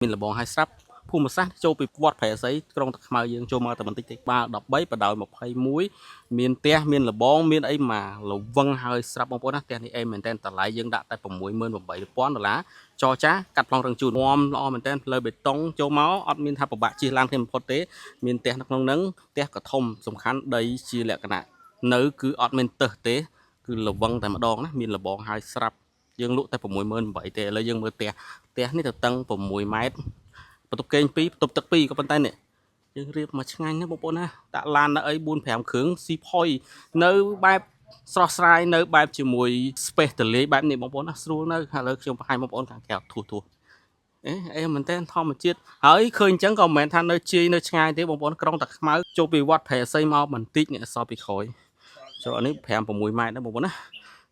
មានលបងហើយស្រាប់ភូមិសាស្ត្រចូលពីវត្តប្រែស្អីក្រុងតាខ្មៅយើងចូលមកតែបន្តិចទេបាល់13បដោយ21មានផ្ទះមានលបងមានអីមកលវឹងហើយស្រាប់បងប្អូនណាផ្ទះនេះអេមែនតើតម្លៃយើងដាក់តែ$68,000ចរចាកាត់ប្លង់រឹងជូនងំល្អមែនតើផ្លូវបេតុងចូលមកអត់មានថាពិបាកជិះឡានthêmបំផុតទេមានផ្ទះនៅក្នុងហ្នឹងផ្ទះក៏ធំសំខាន់ដីជាលក្ខណៈនៅគឺអត់មានទឹះទេគឺលវឹងតែម្ដងណាមានលបងហើយស្រាប់យើងលក់តែ$68,000ទេឥឡូវយើងមើលផ្ទះនេះទៅតឹង6ម៉ែត្របន្ទប់គេង2បន្ទប់ទឹក2ក៏ប៉ុន្តែនេះយើងរៀបមកឆ្ងាញ់ណាបងប្អូនណាដាក់ឡាននៅអី4-5គ្រឿងស៊ីផុយនៅបែបស្រស់ស្រាយនៅបែបជាមួយ space ទលេបែបនេះបងប្អូនណាស្រួលនៅឥឡូវខ្ញុំបង្ហាញបងប្អូនខាងក្រៅធួអេមែនតើធម្មជាតិហើយឃើញអញ្ចឹងក៏មិនមែនថានៅជាយនៅឆ្ងាយទេបងប្អូនក្រុងតាខ្មៅចូលពីវត្តព្រែសីមកបន្តិចនេះសល់ពីក្រោយចូលនេះ5-6ម៉ែត្រណាបងប្អូនណា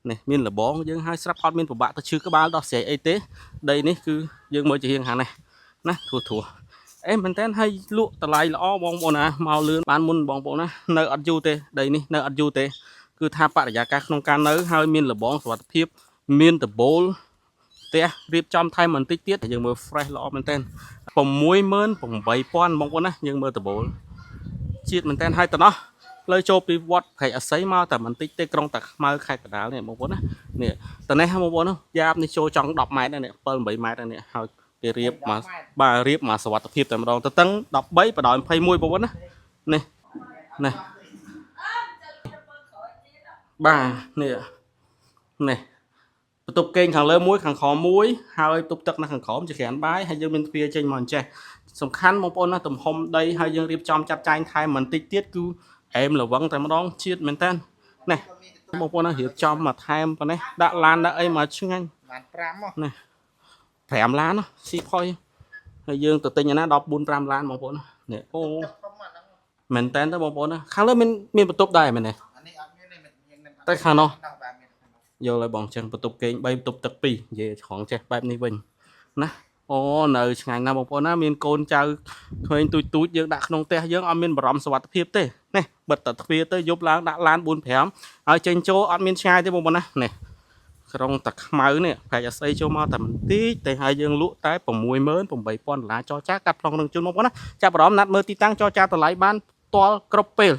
នេះមានលបងយើងហើយស្រាប់អត់មានពិបាកទៅឈឺក្បាលដោះស្រាយអីទេដីនេះគឺយើងមើលជារៀងខាងនេះណាធួអេមែនតើហើយលក់តម្លៃល្អបងប្អូនណាមកលឿនបានមុនបងប្អូនណានៅអត់យូរទេដីនេះនៅអត់យូរទេគឺថាបរិយាកាសក្នុងការនៅហើយមានលបងសុវត្ថិភាពមានដបូលផ្ទះរៀបចំថែមបន្តិចទៀតយើងមើល fresh ល្អមែនតើ68,000បងប្អូនណាយើងមើលដបូលជាតិមែនតើហើយតំណោះផ្លូវចូលពីវត្តព្រៃអស័យមកតែបន្តិចទេក្រុងតាខ្មៅខេត្តកណ្ដាលនេះបងប្អូនណានេះតនេះបងប្អូនណាយ៉ាបនេះចូលចង់10ម៉ែត្រនេះ7-8ម៉ែត្រនេះហើយគេរៀបមកបាទរៀបមកសវត្ថភាពតែម្ដងទៅតឹង13បដោយ21បងប្អូនណានេះបាទនេះបន្ទប់គេងខាងលើមួយខាងក្រោមមួយហើយបន្ទប់ទឹកនៅខាងក្រោមជាក្រានបាយហើយយើងមានទ្វារចេញមកអញ្ចេះសំខាន់បងប្អូនណាទំហំដីហើយយើងរៀបចំចាត់ចែងថែមបន្តិចទៀតគឺអែមលវឹងតែម្ដងជាតិមែនតើនេះបងប្អូនណារៀបចំមកថែមប៉ុណ្ណេះដាក់ឡានដាក់អីមកឆ្ងាញ់ឡាន5នេះ5ឡានស៊ីផុយហើយយើងទៅទិញអាណា14-15ឡានបងប្អូននេះអូមែនតើបងប្អូនណាខាងលើមានបន្ទប់ដែរមែនទេតែខាងនោះយកឲ្យបងចឹងបន្ទប់គេង3បន្ទប់ទឹក2និយាយឆ្លងចេះបែបនេះវិញណាអូនៅឆ្ងាញ់ណាស់បងប្អូនណាមានកូនចៅឃើញទូចយើងដាក់ក្នុងផ្ទះយើងអត់មានបារម្ភសុវត្ថិភាពទេនេះបិទតែទ្វារទៅយប់ឡើងដាក់ឡាន4-5ហើយចេញចូលអត់មានឆ្ងាយទេបងប្អូនណានេះក្រុងតាខ្មៅនេះប្រហែលស្អីចូលមកតែបន្តិចតែហើយយើងលក់តែ$68,000ចរចាកាត់ប្លង់នឹងជូនបងប្អូនណាចាប់អារម្មណ៍ណាត់មើលទីតាំងចរចាតម្លៃបានផ្ទាល់គ្រប់ពេល